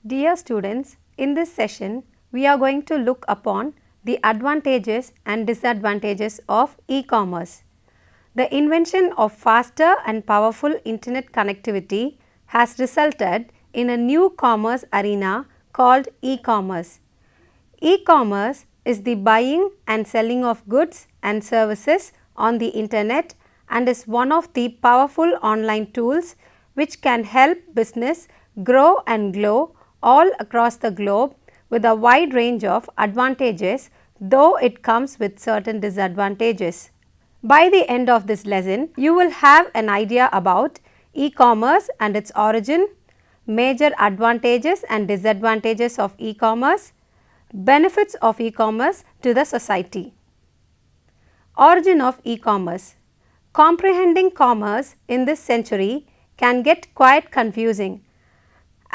Dear students, in this session, we are going to look upon the advantages and disadvantages of e-commerce. The invention of faster and powerful internet connectivity has resulted in a new commerce arena called e-commerce. E-commerce is the buying and selling of goods and services on the internet and is one of the powerful online tools which can help business grow and glow all across the globe with a wide range of advantages, though it comes with certain disadvantages. By the end of this lesson, you will have an idea about e-commerce and its origin, major advantages and disadvantages of e-commerce, benefits of e-commerce to the society. Origin of e-commerce. Comprehending commerce in this century can get quite confusing.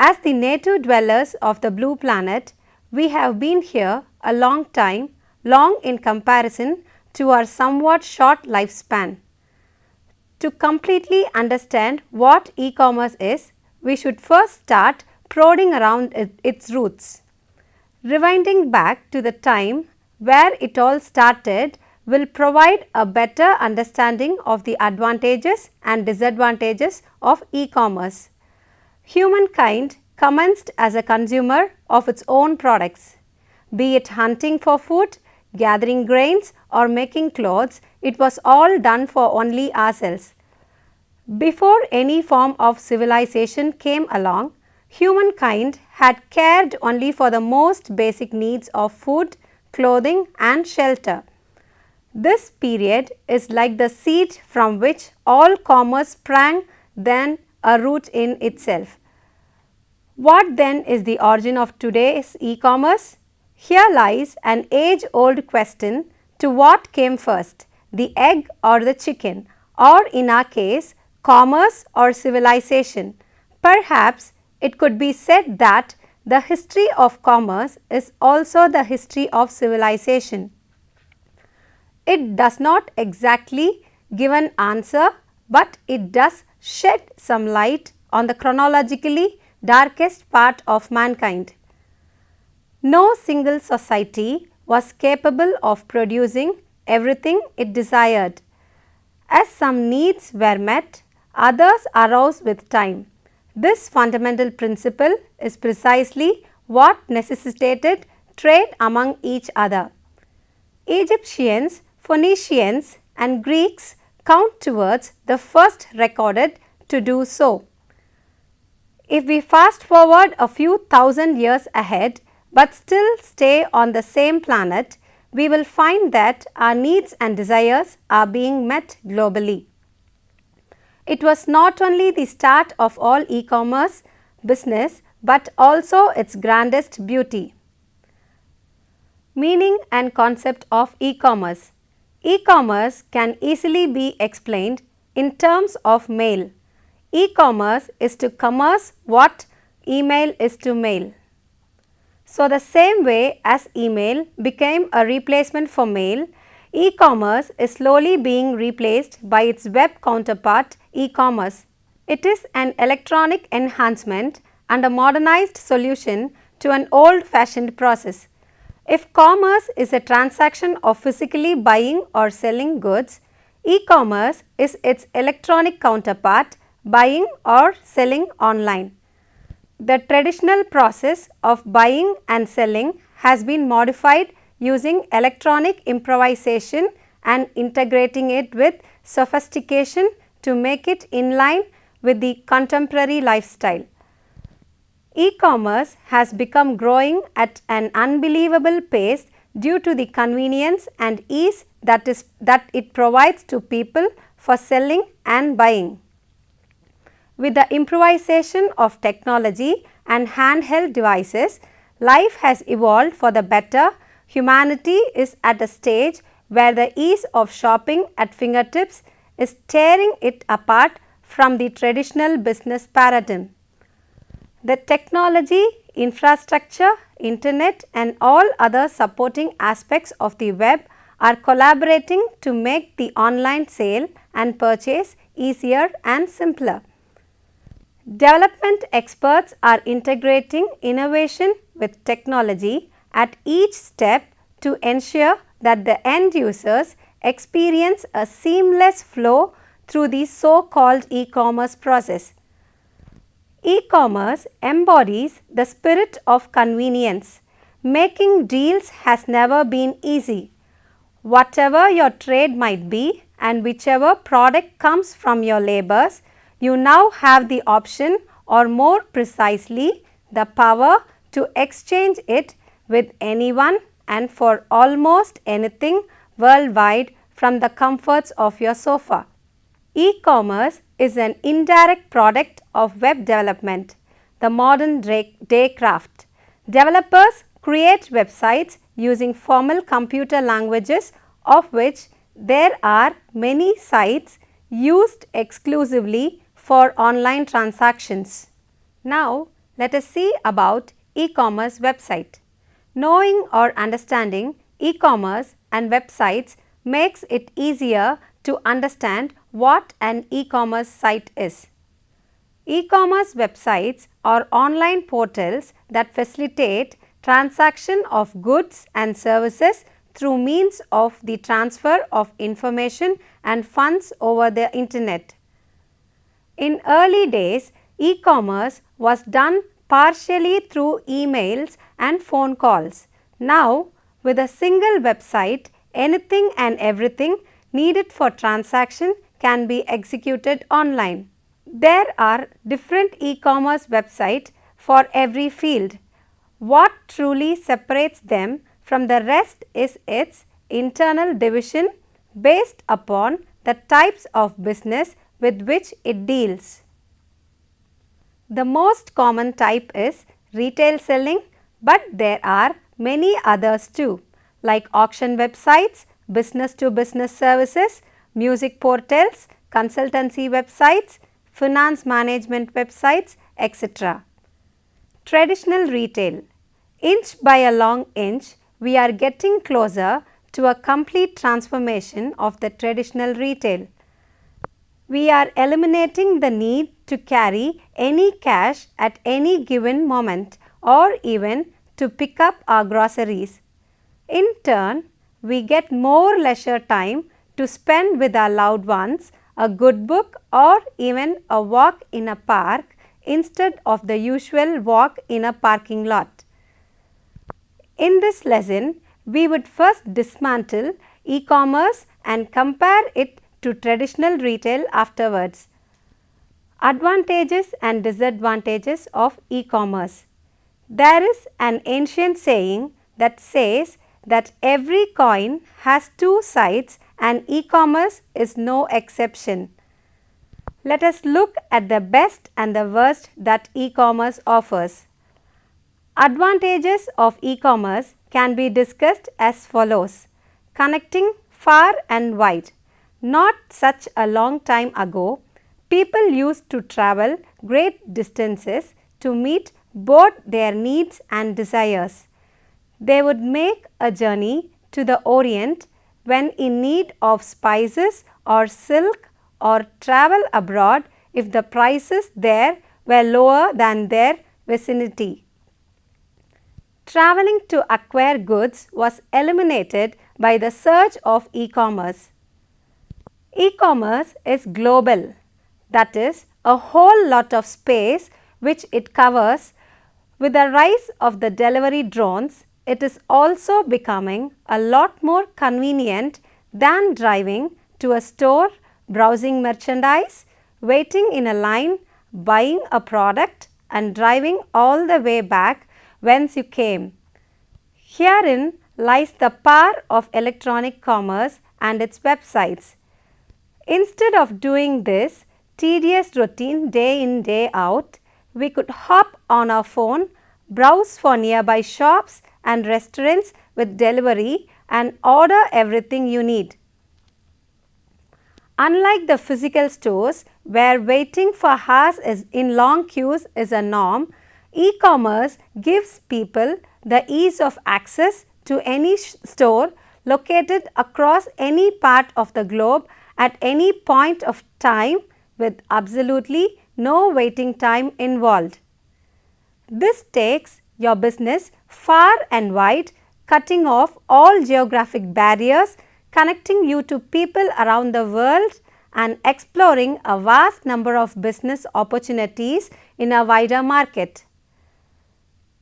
As the native dwellers of the blue planet, we have been here a long time, long in comparison to our somewhat short lifespan. To completely understand what e-commerce is, we should first start prodding around its roots. Rewinding back to the time where it all started will provide a better understanding of the advantages and disadvantages of e-commerce. Humankind commenced as a consumer of its own products. Be it hunting for food, gathering grains or making clothes, it was all done for only ourselves. Before any form of civilization came along, humankind had cared only for the most basic needs of food, clothing and shelter. This period is like the seed from which all commerce sprang, then a root in itself. What then is the origin of today's e-commerce? Here lies an age-old question to what came first, the egg or the chicken, or in our case, commerce or civilization. Perhaps it could be said that the history of commerce is also the history of civilization. It does not exactly give an answer, but it does shed some light on the chronologically darkest part of mankind. No single society was capable of producing everything it desired. As some needs were met, others arose with time. This fundamental principle is precisely what necessitated trade among each other. Egyptians, Phoenicians and Greeks count towards the first recorded to do so. If we fast forward a few thousand years ahead but still stay on the same planet, we will find that our needs and desires are being met globally. It was not only the start of all e-commerce business but also its grandest beauty. Meaning and concept of e-commerce. E-commerce can easily be explained in terms of mail. E-commerce is to commerce what email is to mail. So, the same way as email became a replacement for mail, e-commerce is slowly being replaced by its web counterpart e-commerce. It is an electronic enhancement and a modernized solution to an old-fashioned process. If commerce is a transaction of physically buying or selling goods, e-commerce is its electronic counterpart, buying or selling online. The traditional process of buying and selling has been modified using electronic improvisation and integrating it with sophistication to make it in line with the contemporary lifestyle. E-commerce has become growing at an unbelievable pace due to the convenience and ease that it provides to people for selling and buying. With the improvisation of technology and handheld devices, life has evolved for the better. Humanity is at a stage where the ease of shopping at fingertips is tearing it apart from the traditional business paradigm. The technology, infrastructure, internet and all other supporting aspects of the web are collaborating to make the online sale and purchase easier and simpler. Development experts are integrating innovation with technology at each step to ensure that the end users experience a seamless flow through the so-called e-commerce process. E-commerce embodies the spirit of convenience. Making deals has never been easy. Whatever your trade might be and whichever product comes from your labors, you now have the option, or more precisely the power, to exchange it with anyone and for almost anything worldwide from the comforts of your sofa. E-commerce is an indirect product of web development, the modern day craft. Developers create websites using formal computer languages, of which there are many sites used exclusively for online transactions. Now, let us see about e-commerce website. Knowing or understanding e-commerce and websites makes it easier to understand what an e-commerce site is. E-commerce websites are online portals that facilitate transaction of goods and services through means of the transfer of information and funds over the internet. In early days, e-commerce was done partially through emails and phone calls. Now, with a single website, anything and everything needed for transaction can be executed online. There are different e-commerce websites for every field. What truly separates them from the rest is its internal division based upon the types of business with which it deals. The most common type is retail selling, but there are many others too, like auction websites, business to business services, music portals, consultancy websites, finance management websites, etc. Traditional retail. Inch by a long inch, we are getting closer to a complete transformation of the traditional retail. We are eliminating the need to carry any cash at any given moment or even to pick up our groceries. In turn, we get more leisure time to spend with our loved ones, a good book, or even a walk in a park instead of the usual walk in a parking lot. In this lesson, we would first dismantle e-commerce and compare it to traditional retail afterwards. Advantages and disadvantages of e-commerce. There is an ancient saying that says that every coin has two sides and e-commerce is no exception. Let us look at the best and the worst that e-commerce offers. Advantages of e-commerce can be discussed as follows. Connecting far and wide. Not such a long time ago, people used to travel great distances to meet both their needs and desires. They would make a journey to the Orient when in need of spices or silk, or travel abroad if the prices there were lower than their vicinity. Traveling to acquire goods was eliminated by the surge of e-commerce. E-commerce is global, that is, a whole lot of space which it covers. With the rise of the delivery drones, it is also becoming a lot more convenient than driving to a store, browsing merchandise, waiting in a line, buying a product and driving all the way back whence you came. Herein lies the power of electronic commerce and its websites. Instead of doing this tedious routine day in day out, we could hop on our phone, browse for nearby shops and restaurants with delivery and order everything you need. Unlike the physical stores where waiting for hours in long queues is a norm, e-commerce gives people the ease of access to any store located across any part of the globe at any point of time with absolutely no waiting time involved. This takes your business far and wide, cutting off all geographic barriers, connecting you to people around the world and exploring a vast number of business opportunities in a wider market.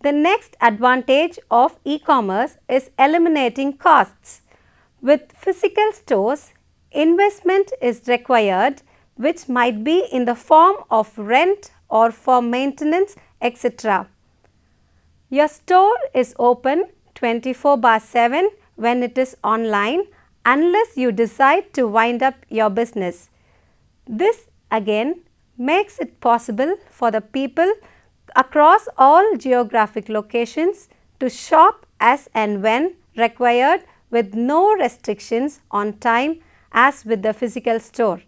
The next advantage of e-commerce is eliminating costs. With physical stores, investment is required, which might be in the form of rent or for maintenance, etc. Your store is open 24/7 when it is online, unless you decide to wind up your business. This again makes it possible for the people across all geographic locations to shop as and when required with no restrictions on time as with the physical store.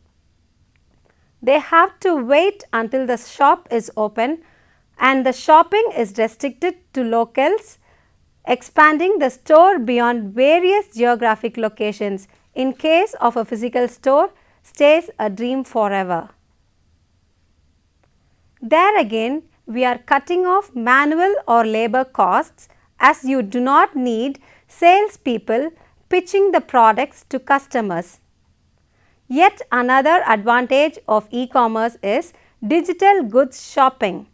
They have to wait until the shop is open and the shopping is restricted to locals, expanding the store beyond various geographic locations in case of a physical store stays a dream forever. There again, we are cutting off manual or labor costs, as you do not need salespeople pitching the products to customers. Yet another advantage of e-commerce is digital goods shopping.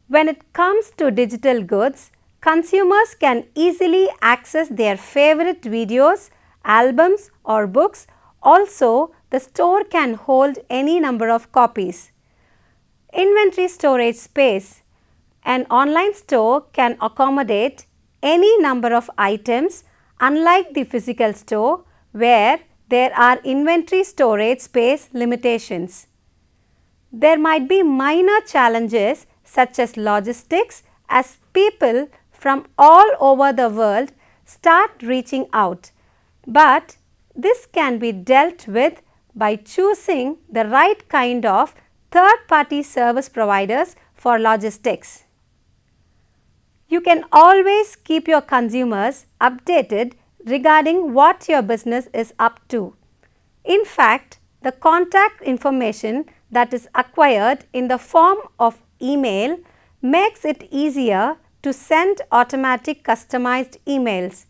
When it comes to digital goods, consumers can easily access their favorite videos, albums or books. Also, the store can hold any number of copies. Inventory storage space. An online store can accommodate any number of items, unlike the physical store where there are inventory storage space limitations. There might be minor challenges such as logistics as people from all over the world start reaching out, but this can be dealt with by choosing the right kind of third-party service providers for logistics. You can always keep your consumers updated regarding what your business is up to. In fact, the contact information that is acquired in the form of email makes it easier to send automatic customized emails.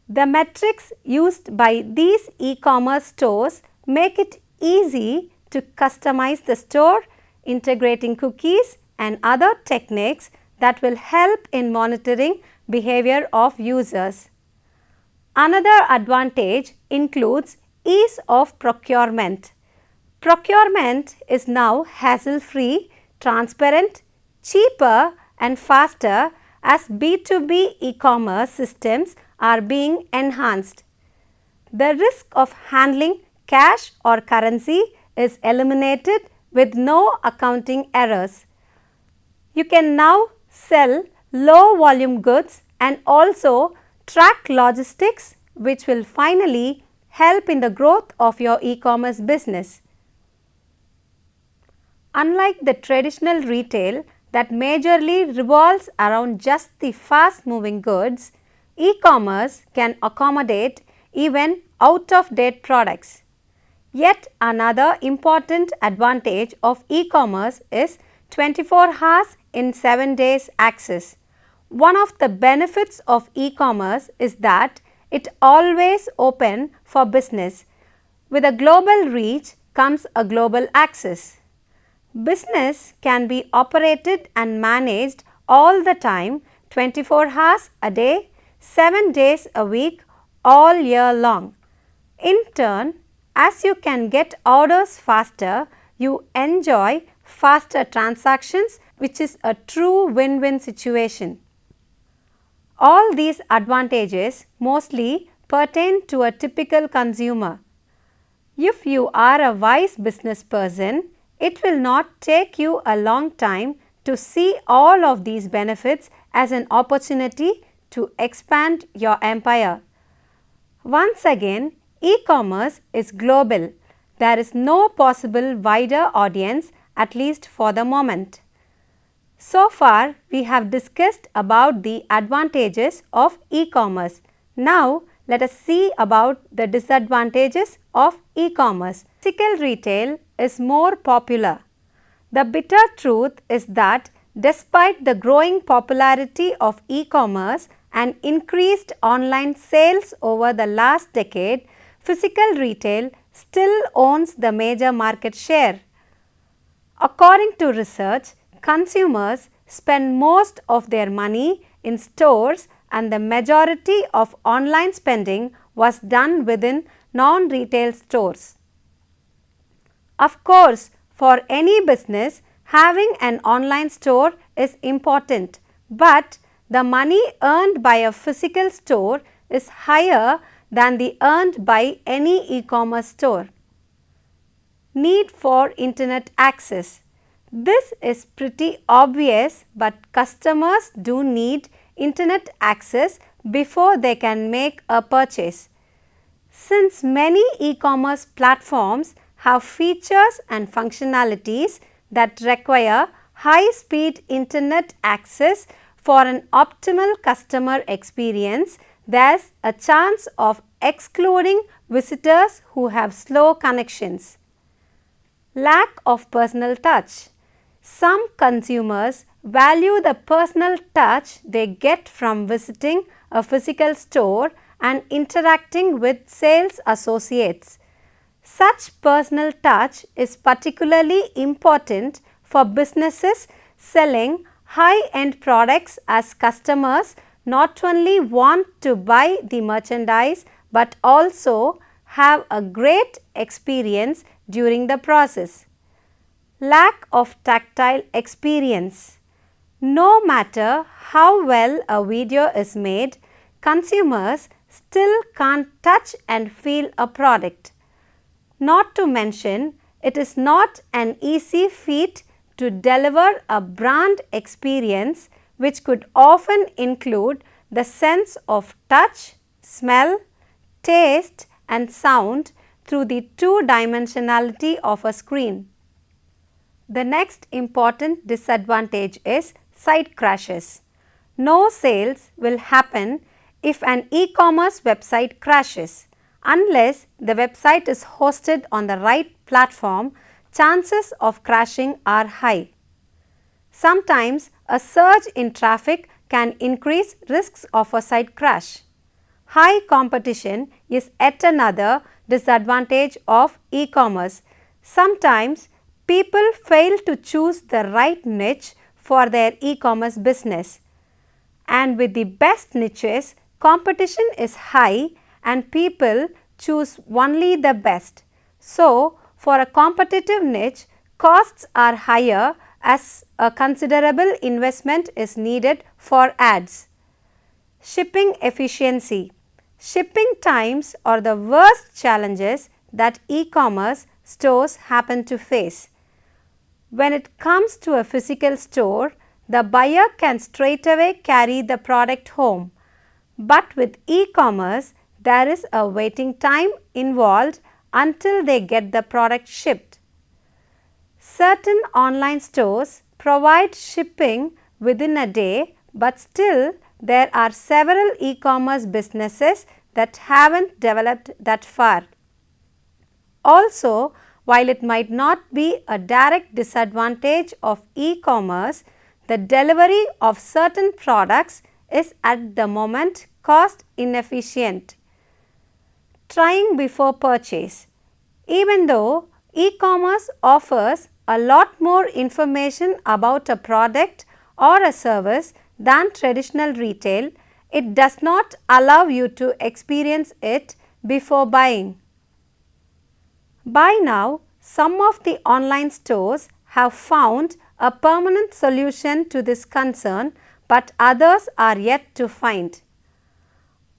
The metrics used by these e-commerce stores make it easy to customize the store, integrating cookies and other techniques that will help in monitoring behavior of users. Another advantage includes ease of procurement. Procurement is now hassle-free, transparent, cheaper and faster as B2B e-commerce systems are being enhanced. The risk of handling cash or currency is eliminated with no accounting errors. You can now sell low volume goods and also track logistics, which will finally help in the growth of your e-commerce business. Unlike the traditional retail that majorly revolves around just the fast moving goods, e-commerce can accommodate even out-of-date products. Yet another important advantage of e-commerce is 24 hours in 7 days access. One of the benefits of e-commerce is that it always open for business. With a global reach comes a global access. Business can be operated and managed all the time, 24 hours a day, 7 days a week, all year long. In turn, as you can get orders faster, you enjoy faster transactions, which is a true win-win situation. All these advantages mostly pertain to a typical consumer. If you are a wise business person, it will not take you a long time to see all of these benefits as an opportunity to expand your empire. Once again, e-commerce is global. There is no possible wider audience, at least for the moment. So far, we have discussed about the advantages of e-commerce. Now, let us see about the disadvantages of e-commerce. Physical retail is more popular. The bitter truth is that despite the growing popularity of e-commerce and increased online sales over the last decade, physical retail still owns the major market share. According to research, consumers spend most of their money in stores and the majority of online spending was done within non-retail stores. Of course, for any business, having an online store is important, but the money earned by a physical store is higher than the earned by any e-commerce store. Need for internet access. This is pretty obvious, but customers do need internet access before they can make a purchase. Since many e-commerce platforms have features and functionalities that require high-speed internet access for an optimal customer experience, there's a chance of excluding visitors who have slow connections. Lack of personal touch. Some consumers value the personal touch they get from visiting a physical store and interacting with sales associates. Such personal touch is particularly important for businesses selling high-end products, as customers not only want to buy the merchandise but also have a great experience during the process. Lack of tactile experience. No matter how well a video is made, consumers still can't touch and feel a product. Not to mention, it is not an easy feat to deliver a brand experience which could often include the sense of touch, smell, taste and sound through the two-dimensionality of a screen. The next important disadvantage is site crashes. No sales will happen if an e-commerce website crashes. Unless the website is hosted on the right platform, chances of crashing are high. Sometimes a surge in traffic can increase risks of a site crash. High competition is yet another disadvantage of e-commerce. Sometimes people fail to choose the right niche for their e-commerce business. And with the best niches, competition is high and people choose only the best. So, for a competitive niche, costs are higher as a considerable investment is needed for ads. Shipping efficiency. Shipping times are the worst challenges that e-commerce stores happen to face. When it comes to a physical store, the buyer can straightaway carry the product home. But with e-commerce, there is a waiting time involved until they get the product shipped. Certain online stores provide shipping within a day, but still there are several e-commerce businesses that haven't developed that far. Also, while it might not be a direct disadvantage of e-commerce, the delivery of certain products is at the moment cost inefficient. Trying before purchase. Even though e-commerce offers a lot more information about a product or a service than traditional retail, it does not allow you to experience it before buying. By now, some of the online stores have found a permanent solution to this concern, but others are yet to find.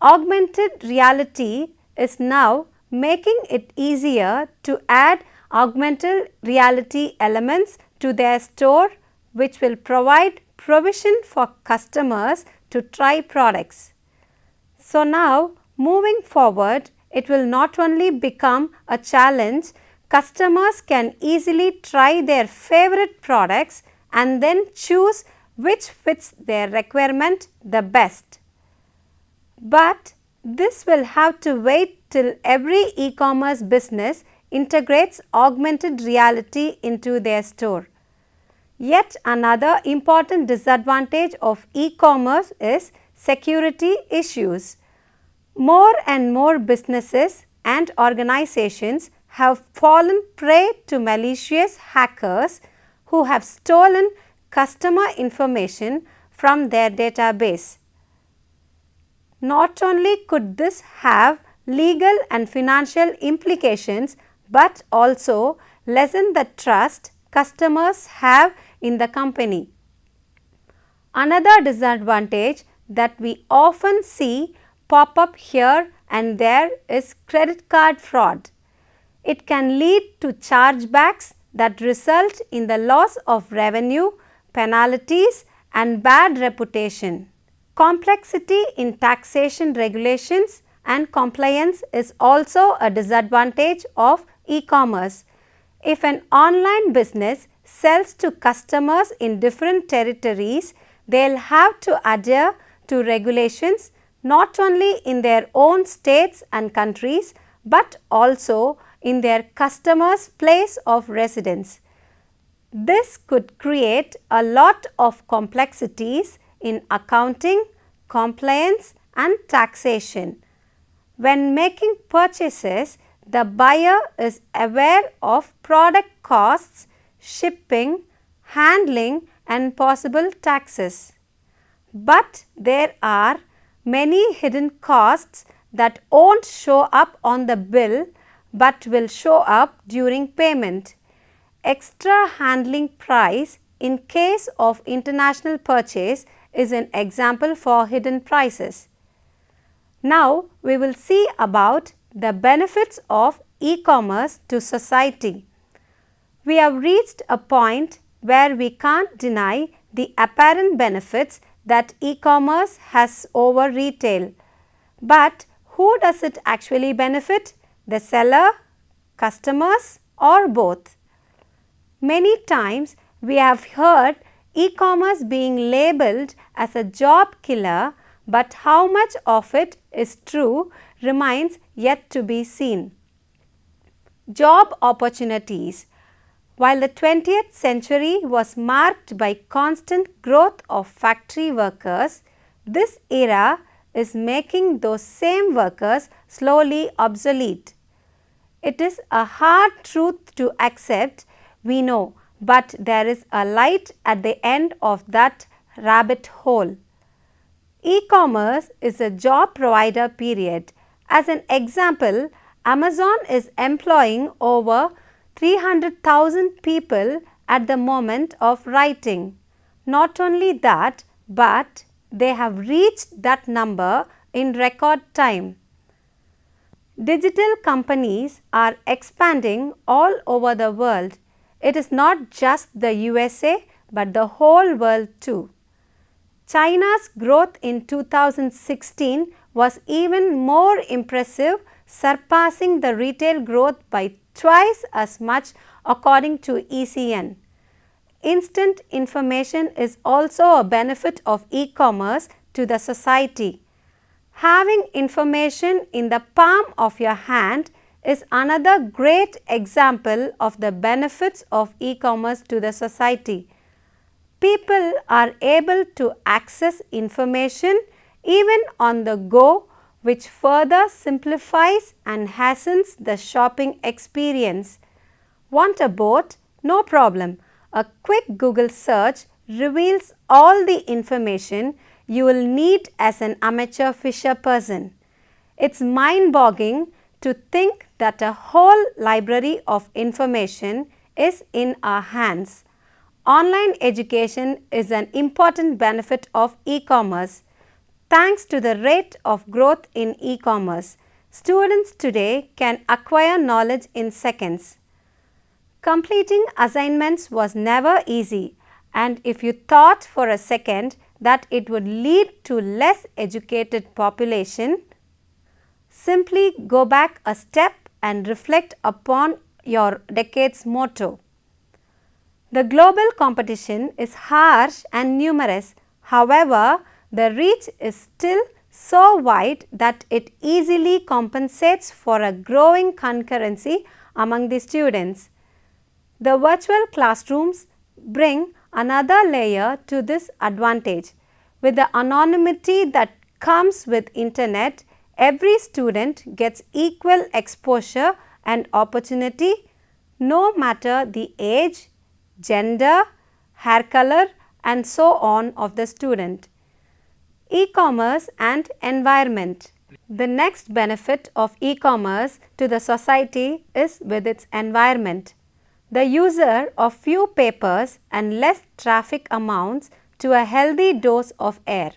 Augmented reality is now making it easier to add augmented reality elements to their store, which will provide provision for customers to try products. So now, moving forward, it will not only become a challenge, customers can easily try their favorite products and then choose which fits their requirement the best. But this will have to wait till every e-commerce business integrates augmented reality into their store. Yet another important disadvantage of e-commerce is security issues. More and more businesses and organizations have fallen prey to malicious hackers who have stolen customer information from their database. Not only could this have legal and financial implications, but also lessen the trust customers have in the company. Another disadvantage that we often see pop up here and there is credit card fraud. It can lead to chargebacks that result in the loss of revenue, penalties, and bad reputation. Complexity in taxation regulations and compliance is also a disadvantage of e-commerce. If an online business sells to customers in different territories, they'll have to adhere to regulations not only in their own states and countries, but also in their customers' place of residence. This could create a lot of complexities in accounting, compliance, and taxation. When making purchases, the buyer is aware of product costs, shipping, handling, and possible taxes. But there are many hidden costs that won't show up on the bill but will show up during payment. Extra handling price in case of international purchase is an example for hidden prices. Now we will see about the benefits of e-commerce to society. We have reached a point where we can't deny the apparent benefits that e-commerce has over retail. But who does it actually benefit? The seller, customers, or both? Many times we have heard e-commerce being labeled as a job killer, but how much of it is true remains yet to be seen. Job opportunities. While the 20th century was marked by constant growth of factory workers, this era is making those same workers slowly obsolete. It is a hard truth to accept, we know, but there is a light at the end of that rabbit hole. E-commerce is a job provider period. As an example, Amazon is employing over 300,000 people at the moment of writing. Not only that, but they have reached that number in record time. Digital companies are expanding all over the world. It is not just the USA, but the whole world too. China's growth in 2016 was even more impressive, surpassing the retail growth by twice as much according to ECN. Instant information is also a benefit of e-commerce to the society. Having information in the palm of your hand is another great example of the benefits of e-commerce to the society. People are able to access information even on the go, which further simplifies and hastens the shopping experience. Want a boat? No problem. A quick Google search reveals all the information you will need as an amateur fisher person. It's mind-boggling to think that a whole library of information is in our hands. Online education is an important benefit of e-commerce. Thanks to the rate of growth in e-commerce, students today can acquire knowledge in seconds. Completing assignments was never easy, and if you thought for a second that it would lead to less educated population, simply go back a step and reflect upon your decade's motto. The global competition is harsh and numerous. However, the reach is still so wide that it easily compensates for a growing concurrency among the students. The virtual classrooms bring another layer to this advantage. With the anonymity that comes with internet, every student gets equal exposure and opportunity no matter the age, gender, hair color and so on of the student. E-commerce and environment. The next benefit of e-commerce to the society is with its environment. The user of few papers and less traffic amounts to a healthy dose of air.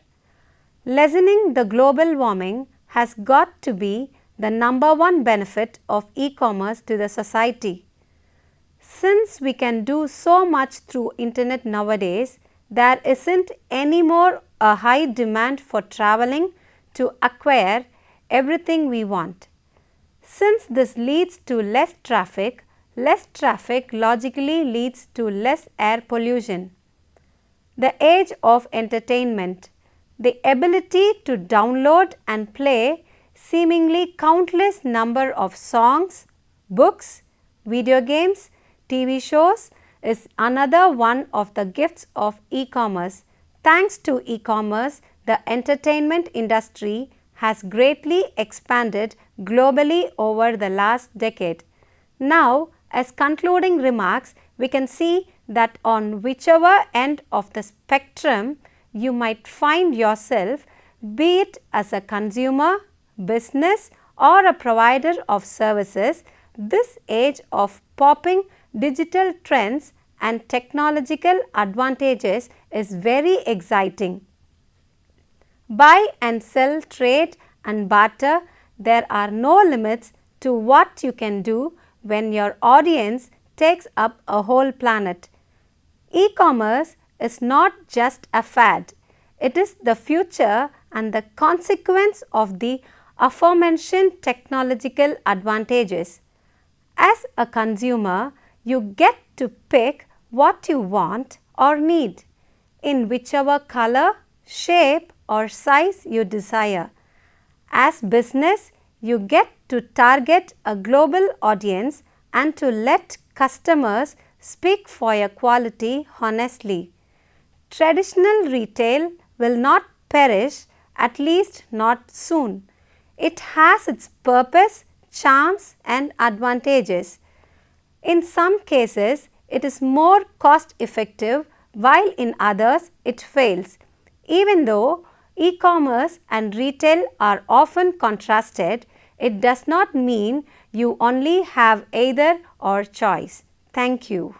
Lessening the global warming has got to be the number one benefit of e-commerce to the society. Since we can do so much through internet nowadays, there isn't any more a high demand for traveling to acquire everything we want. Since this leads to less traffic logically leads to less air pollution. The age of entertainment. The ability to download and play seemingly countless number of songs, books, video games, TV shows is another one of the gifts of e-commerce. Thanks to e-commerce, the entertainment industry has greatly expanded globally over the last decade. Now, as concluding remarks, we can see that on whichever end of the spectrum you might find yourself, be it as a consumer, business or a provider of services, this age of popping digital trends and technological advantages is very exciting. Buy and sell, trade and barter, there are no limits to what you can do when your audience takes up a whole planet. E-commerce is not just a fad, it is the future and the consequence of the aforementioned technological advantages. As a consumer, you get to pick what you want or need in whichever color, shape or size you desire. As business, you get to target a global audience and to let customers speak for your quality honestly. Traditional retail will not perish, at least not soon. It has its purpose, charms and advantages. In some cases, it is more cost effective, while in others it fails. Even though e-commerce and retail are often contrasted, it does not mean you only have either or choice. Thank you.